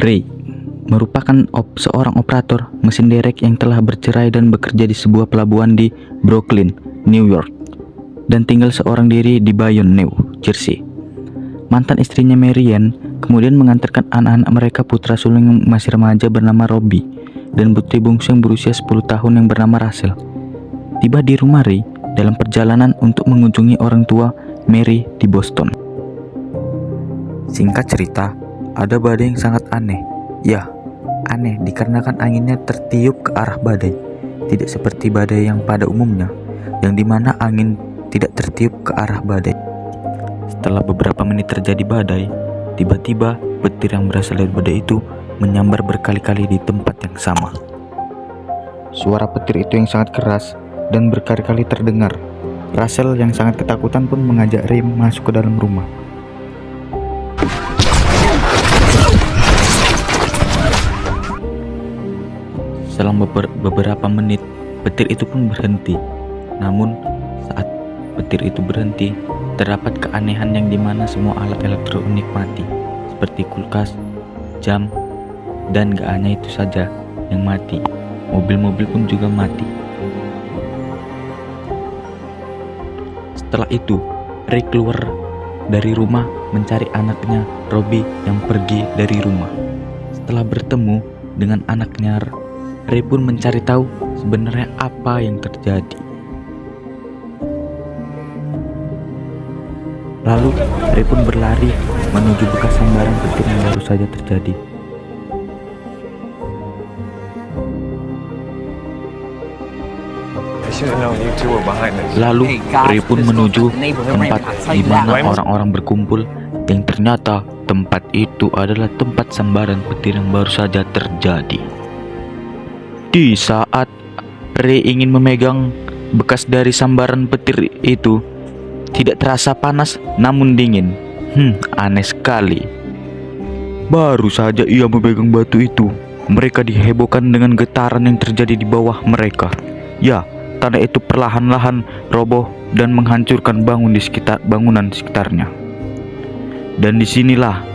Ray merupakan seorang operator mesin derek yang telah bercerai dan bekerja di sebuah pelabuhan di Brooklyn, New York, dan tinggal seorang diri di Bayonne, New Jersey. Mantan istrinya Marianne kemudian mengantarkan anak-anak mereka, putra sulung yang masih remaja bernama Robbie dan putri bungsu yang berusia 10 tahun yang bernama Russell, tiba di rumah Ray dalam perjalanan untuk mengunjungi orang tua Mary di Boston. Singkat cerita, ada badai yang sangat aneh. Ya, aneh dikarenakan anginnya tertiup ke arah badai, tidak seperti badai yang pada umumnya, yang dimana angin tidak tertiup ke arah badai. Setelah beberapa menit terjadi badai, tiba-tiba petir yang berasal dari badai itu menyambar berkali-kali di tempat yang sama. Suara petir itu yang sangat keras dan berkali-kali terdengar. Russell yang sangat ketakutan pun mengajak Ray masuk ke dalam rumah. Selang beberapa menit, petir itu pun berhenti. Namun, saat petir itu berhenti, terdapat keanehan yang dimana semua alat elektronik mati, seperti kulkas, jam, dan gak hanya itu saja yang mati, mobil-mobil pun juga mati. Setelah itu, Ray keluar dari rumah mencari anaknya, Robbie, yang pergi dari rumah. Setelah bertemu dengan anaknya, Ray pun mencari tahu sebenarnya apa yang terjadi. Lalu Ray pun berlari menuju bekas sambaran petir yang baru saja terjadi. Lalu Ray pun menuju tempat di mana orang-orang berkumpul, yang ternyata tempat itu adalah tempat sambaran petir yang baru saja terjadi. Di saat Ray ingin memegang bekas dari sambaran petir itu, tidak terasa panas namun dingin. Aneh sekali. Baru saja ia memegang batu itu, mereka dihebohkan dengan getaran yang terjadi di bawah mereka. Ya, tanah itu perlahan-lahan roboh dan menghancurkan bangunan di sekitarnya. Dan disinilah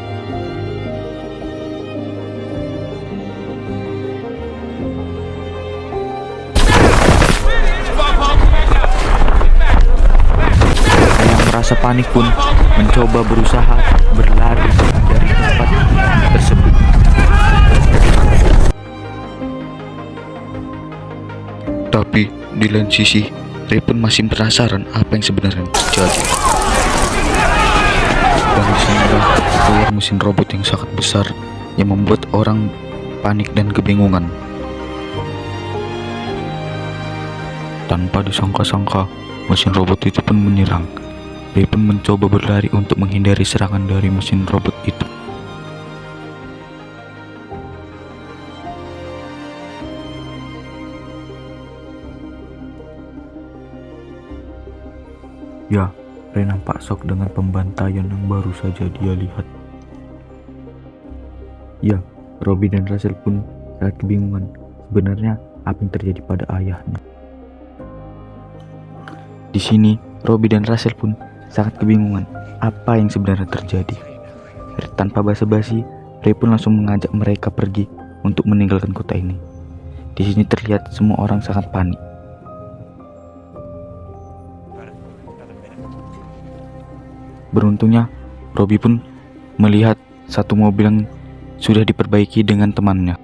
rasa panik pun mencoba berusaha berlari dari tempat tersebut. Tapi di lain sisi, Ray pun masih penasaran apa yang sebenarnya terjadi. Dan disinilah keluar mesin robot yang sangat besar yang membuat orang panik dan kebingungan. Tanpa disangka-sangka, mesin robot itu pun menyerang. Ray pun mencoba berlari untuk menghindari serangan dari mesin robot itu. Ya, Ray nampak shock dengan pembantaian yang baru saja dia lihat. Ya, Robbie dan Russell pun sangat kebingungan sebenarnya apa yang terjadi pada ayahnya. Di sini, Robbie dan Russell pun sangat kebingungan apa yang sebenarnya terjadi. Tanpa basa-basi, Ray pun langsung mengajak mereka pergi untuk meninggalkan kota ini. Di sini terlihat semua orang sangat panik. Beruntungnya, Robbie pun melihat satu mobil yang sudah diperbaiki dengan temannya.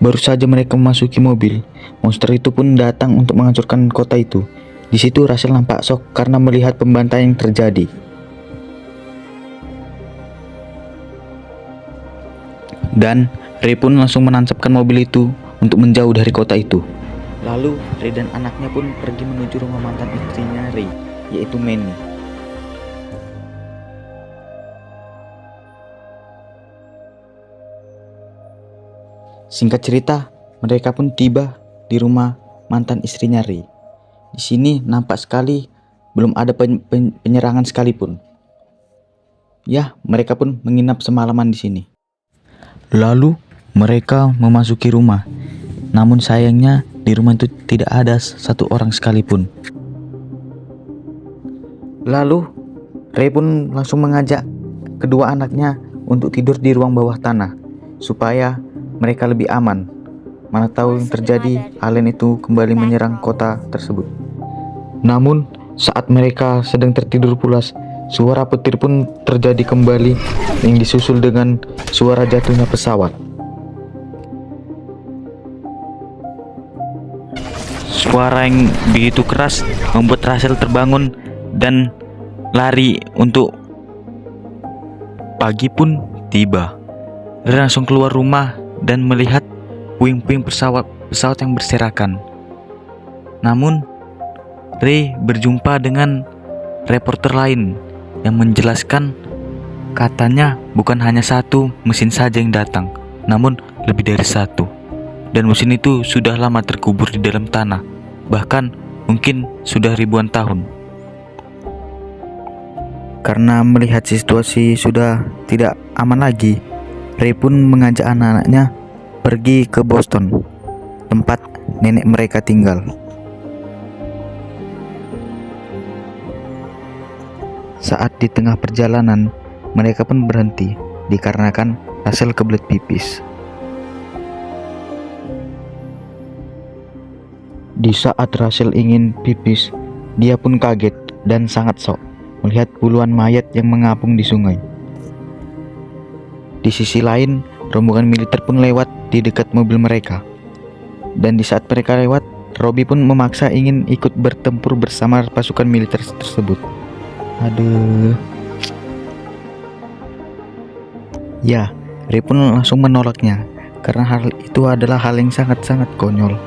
Baru saja mereka memasuki mobil, monster itu pun datang untuk menghancurkan kota itu. Di situ Russell nampak shock karena melihat pembantaian yang terjadi. Dan Ray pun langsung menancapkan mobil itu untuk menjauh dari kota itu. Lalu Ray dan anaknya pun pergi menuju rumah mantan istrinya Ray, yaitu Manny. Singkat cerita, mereka pun tiba di rumah mantan istrinya Ray. Di sini nampak sekali belum ada penyerangan sekalipun. Ya, mereka pun menginap semalaman di sini. Lalu mereka memasuki rumah. Namun sayangnya di rumah itu tidak ada satu orang sekalipun. Lalu Ray pun langsung mengajak kedua anaknya untuk tidur di ruang bawah tanah supaya mereka lebih aman. Mana tahu yang terjadi, alien itu kembali menyerang kota tersebut. Namun saat mereka sedang tertidur pulas, suara petir pun terjadi kembali yang disusul dengan suara jatuhnya pesawat. Suara yang begitu keras membuat Russell terbangun dan lari untuk pagi pun tiba. Ray langsung keluar rumah dan melihat puing-puing pesawat yang berserakan. Namun Ray berjumpa dengan reporter lain yang menjelaskan katanya bukan hanya satu mesin saja yang datang, namun lebih dari satu. Dan mesin itu sudah lama terkubur di dalam tanah, bahkan mungkin sudah ribuan tahun. Karena melihat situasi sudah tidak aman lagi, Ray pun mengajak anak-anaknya pergi ke Boston, tempat nenek mereka tinggal. Saat di tengah perjalanan, mereka pun berhenti dikarenakan Russell kebelet pipis. Di saat Russell ingin pipis, dia pun kaget dan sangat shock melihat puluhan mayat yang mengapung di sungai. Di sisi lain, rombongan militer pun lewat di dekat mobil mereka. Dan di saat mereka lewat, Robbie pun memaksa ingin ikut bertempur bersama pasukan militer tersebut. Aduh. Ya, Ray pun langsung menolaknya karena hal itu adalah hal yang sangat-sangat konyol.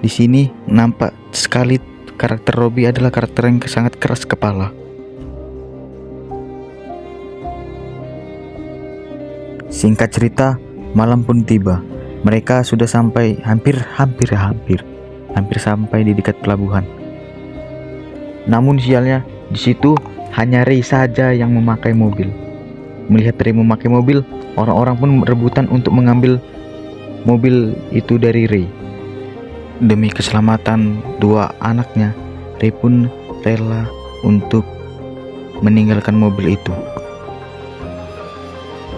Di sini nampak sekali karakter Robbie adalah karakter yang sangat keras kepala. Singkat cerita, malam pun tiba. Mereka sudah sampai hampir sampai di dekat pelabuhan. Namun sialnya, di situ hanya Ray saja yang memakai mobil. Melihat Ray memakai mobil, orang-orang pun rebutan untuk mengambil mobil itu dari Ray. Demi keselamatan dua anaknya, Ray pun rela untuk meninggalkan mobil itu.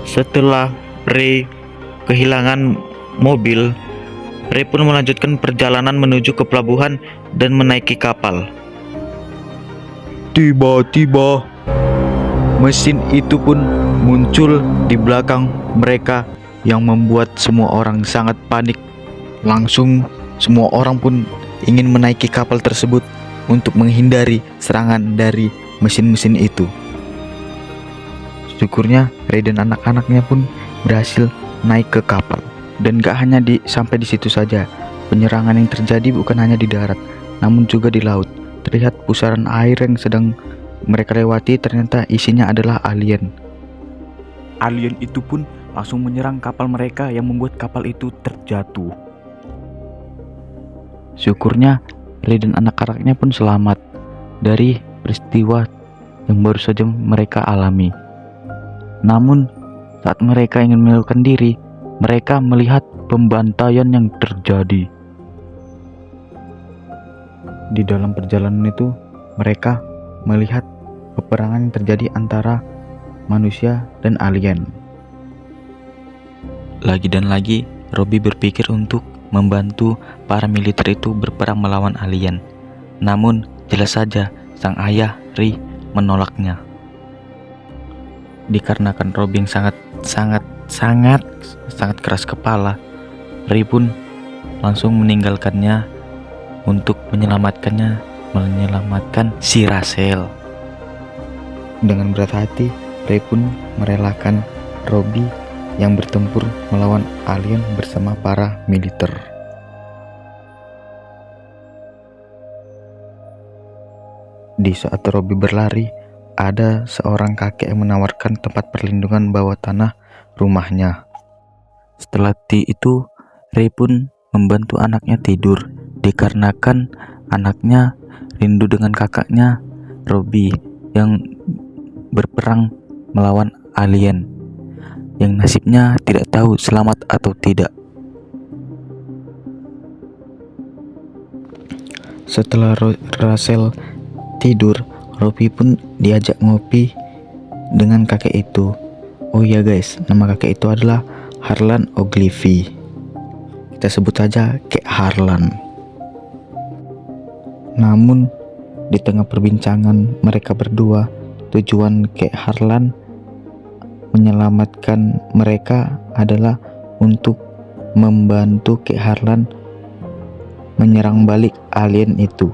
Setelah Ray kehilangan mobil, Ray pun melanjutkan perjalanan menuju ke pelabuhan dan menaiki kapal. Tiba-tiba mesin itu pun muncul di belakang mereka yang membuat semua orang sangat panik. Langsung semua orang pun ingin menaiki kapal tersebut untuk menghindari serangan dari mesin-mesin itu. Syukurnya Ray dan anak-anaknya pun berhasil naik ke kapal. Dan gak hanya sampai di situ saja. Penyerangan yang terjadi bukan hanya di darat, namun juga di laut. Terlihat pusaran air yang sedang mereka lewati ternyata isinya adalah alien. Alien itu pun langsung menyerang kapal mereka yang membuat kapal itu terjatuh. Syukurnya Ray dan anak-anaknya pun selamat dari peristiwa yang baru saja mereka alami. Namun saat mereka ingin melarikan diri, mereka melihat pembantaian yang terjadi. Di dalam perjalanan itu, mereka melihat peperangan yang terjadi antara manusia dan alien. Lagi dan lagi, Robbie berpikir untuk membantu para militer itu berperang melawan alien. Namun, jelas saja sang ayah, Ray, menolaknya. Dikarenakan Robbie yang sangat keras kepala, Ray pun langsung meninggalkannya untuk menyelamatkan si Russell. Dengan berat hati, Ray pun merelakan Robbie yang bertempur melawan alien bersama para militer. Di saat Robbie berlari, ada seorang kakek yang menawarkan tempat perlindungan bawah tanah rumahnya. Setelah itu, Ray pun membantu anaknya tidur dikarenakan anaknya rindu dengan kakaknya Robbie yang berperang melawan alien yang nasibnya tidak tahu selamat atau tidak. Setelah Russell tidur, Robby pun diajak ngopi dengan kakek itu. Oh iya guys, nama kakek itu adalah Harlan Ogilvy. Kita sebut saja Kek Harlan. Namun di tengah perbincangan mereka berdua, tujuan Kek Harlan menyelamatkan mereka adalah untuk membantu Kek Harlan menyerang balik alien itu.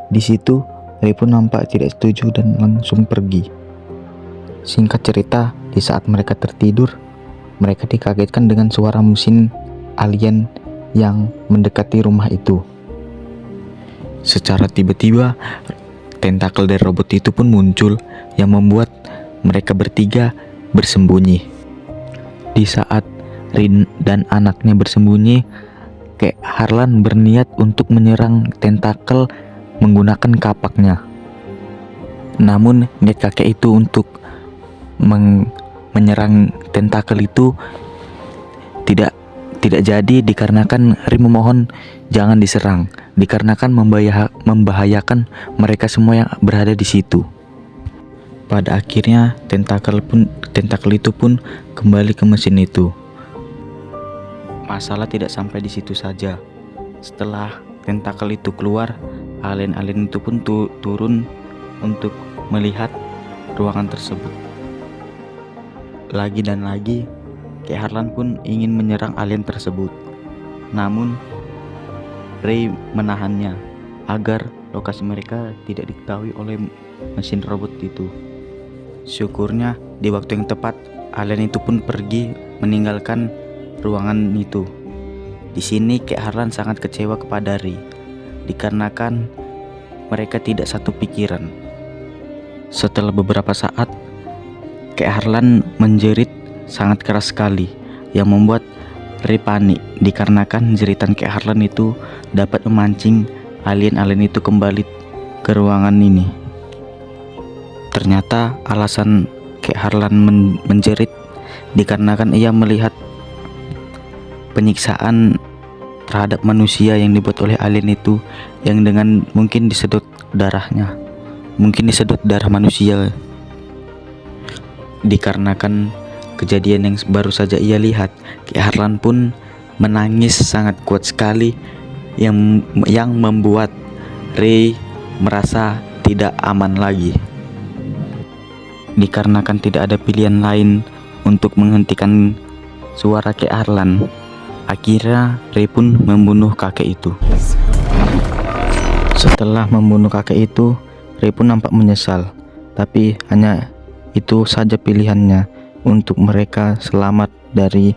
Di situ Ray pun nampak tidak setuju dan langsung pergi. Singkat cerita, di saat mereka tertidur, mereka dikagetkan dengan suara mesin alien yang mendekati rumah itu. Secara tiba-tiba, tentakel dari robot itu pun muncul yang membuat mereka bertiga bersembunyi. Di saat Rin dan anaknya bersembunyi, Kek Harlan berniat untuk menyerang tentakel menggunakan kapaknya. Namun niat kakek itu untuk menyerang tentakel itu tidak jadi, dikarenakan Rin memohon jangan diserang, dikarenakan membahayakan mereka semua yang berada di situ. Pada akhirnya tentakel itu pun kembali ke mesin itu. Masalah tidak sampai di situ saja. Setelah tentakel itu keluar, alien-alien itu pun turun untuk melihat ruangan tersebut. Lagi dan lagi, Kek Harlan pun ingin menyerang alien tersebut. Namun, Ray menahannya agar lokasi mereka tidak diketahui oleh mesin robot itu. Syukurnya, di waktu yang tepat, alien itu pun pergi meninggalkan ruangan itu. Di sini Kek Harlan sangat kecewa kepada Ray, dikarenakan mereka tidak satu pikiran. Setelah beberapa saat, Kek Harlan menjerit sangat keras sekali yang membuat Ray panik, dikarenakan jeritan Kek Harlan itu dapat memancing alien-alien itu kembali ke ruangan ini. Ternyata alasan Kek Harlan menjerit dikarenakan ia melihat penyiksaan terhadap manusia yang dibuat oleh alien itu, yang dengan mungkin disedot darahnya, mungkin disedot darah manusia. Dikarenakan kejadian yang baru saja ia lihat, Kek Harlan pun menangis sangat kuat sekali yang membuat Ray merasa tidak aman lagi. Dikarenakan tidak ada pilihan lain untuk menghentikan suara Kek Harlan, akhirnya Ray pun membunuh kakek itu. Setelah membunuh kakek itu, Ray pun nampak menyesal, tapi hanya itu saja pilihannya untuk mereka selamat dari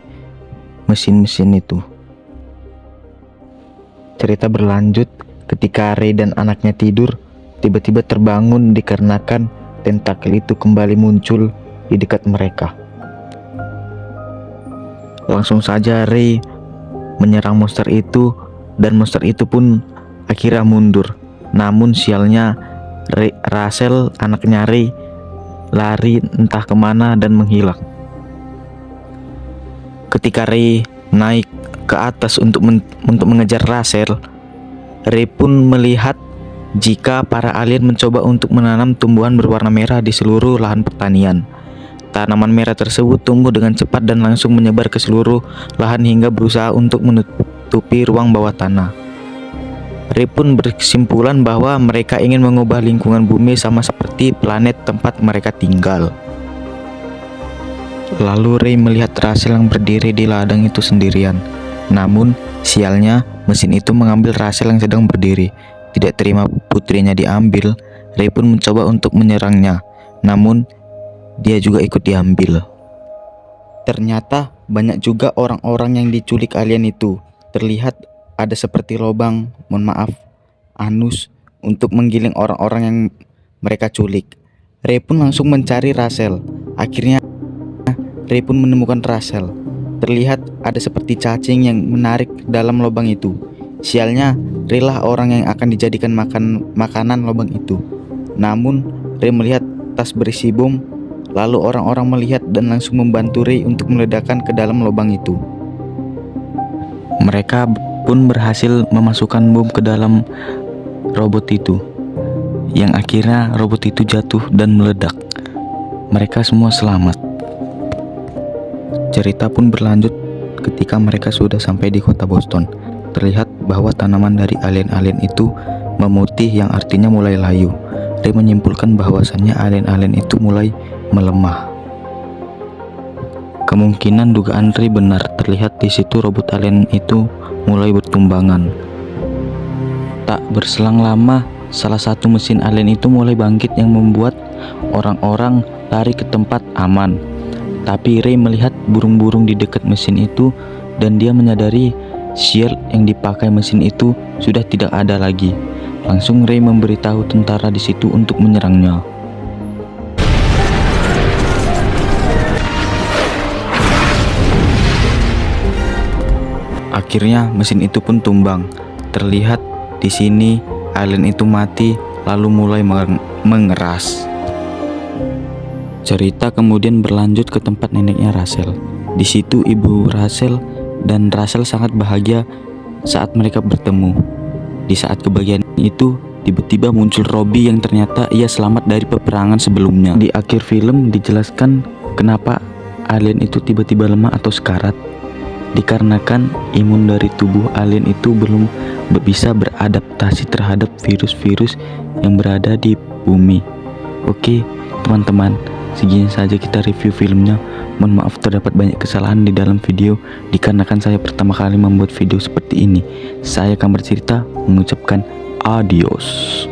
mesin-mesin itu. Cerita berlanjut ketika Ray dan anaknya tidur, tiba-tiba terbangun dikarenakan tentakel itu kembali muncul di dekat mereka. Langsung saja Ray menyerang monster itu dan monster itu pun akhirnya mundur. Namun sialnya Rachel, anaknya Ray, lari entah kemana dan menghilang. Ketika Ray naik ke atas untuk mengejar Rachel, Ray pun melihat jika para alien mencoba untuk menanam tumbuhan berwarna merah di seluruh lahan pertanian. Tanaman merah tersebut tumbuh dengan cepat dan langsung menyebar ke seluruh lahan hingga berusaha untuk menutupi ruang bawah tanah. Ray pun berkesimpulan bahwa mereka ingin mengubah lingkungan bumi sama seperti planet tempat mereka tinggal. Lalu Ray melihat Rachel yang berdiri di ladang itu sendirian. Namun sialnya mesin itu mengambil Rachel yang sedang berdiri. Tidak terima putrinya diambil, Ray pun mencoba untuk menyerangnya. Namun dia juga ikut diambil. Ternyata banyak juga orang-orang yang diculik alien itu. Terlihat ada seperti lubang, anus untuk menggiling orang-orang yang mereka culik. Ray pun langsung mencari Rachel. Akhirnya Ray pun menemukan Rachel. Terlihat ada seperti cacing yang menarik dalam lubang itu. Sialnya, Ray lah orang yang akan dijadikan makanan lubang itu. Namun Ray melihat tas berisi bom. Lalu orang-orang melihat dan langsung membantu Ray untuk meledakkan ke dalam lubang itu. Mereka pun berhasil memasukkan bom ke dalam robot itu. yang akhirnya robot itu jatuh dan meledak. Mereka semua selamat. Cerita pun berlanjut ketika mereka sudah sampai di kota Boston. Terlihat bahwa tanaman dari alien-alien itu memutih, yang artinya mulai layu. Ray menyimpulkan bahwasannya alien-alien itu mulai melemah. Kemungkinan dugaan Ray benar. Terlihat di situ robot alien itu mulai bertumbangan. Tak berselang lama, salah satu mesin alien itu mulai bangkit yang membuat orang-orang lari ke tempat aman. Tapi Ray melihat burung-burung di dekat mesin itu dan dia menyadari shield yang dipakai mesin itu sudah tidak ada lagi. Langsung Ray memberitahu tentara di situ untuk menyerangnya. Akhirnya mesin itu pun tumbang. Terlihat di sini alien itu mati lalu mulai mengeras. Cerita kemudian berlanjut ke tempat neneknya Rachel. Di situ ibu Rachel dan Rachel sangat bahagia saat mereka bertemu. Di saat kebahagiaan itu, tiba-tiba muncul Robbie yang ternyata ia selamat dari peperangan sebelumnya. Di akhir film dijelaskan kenapa alien itu tiba-tiba lemah atau sekarat. Dikarenakan imun dari tubuh alien itu belum bisa beradaptasi terhadap virus-virus yang berada di bumi. Oke, teman-teman, segini saja kita review filmnya. Mohon maaf terdapat banyak kesalahan di dalam video dikarenakan saya pertama kali membuat video seperti ini. Saya akan bercerita mengucapkan adios.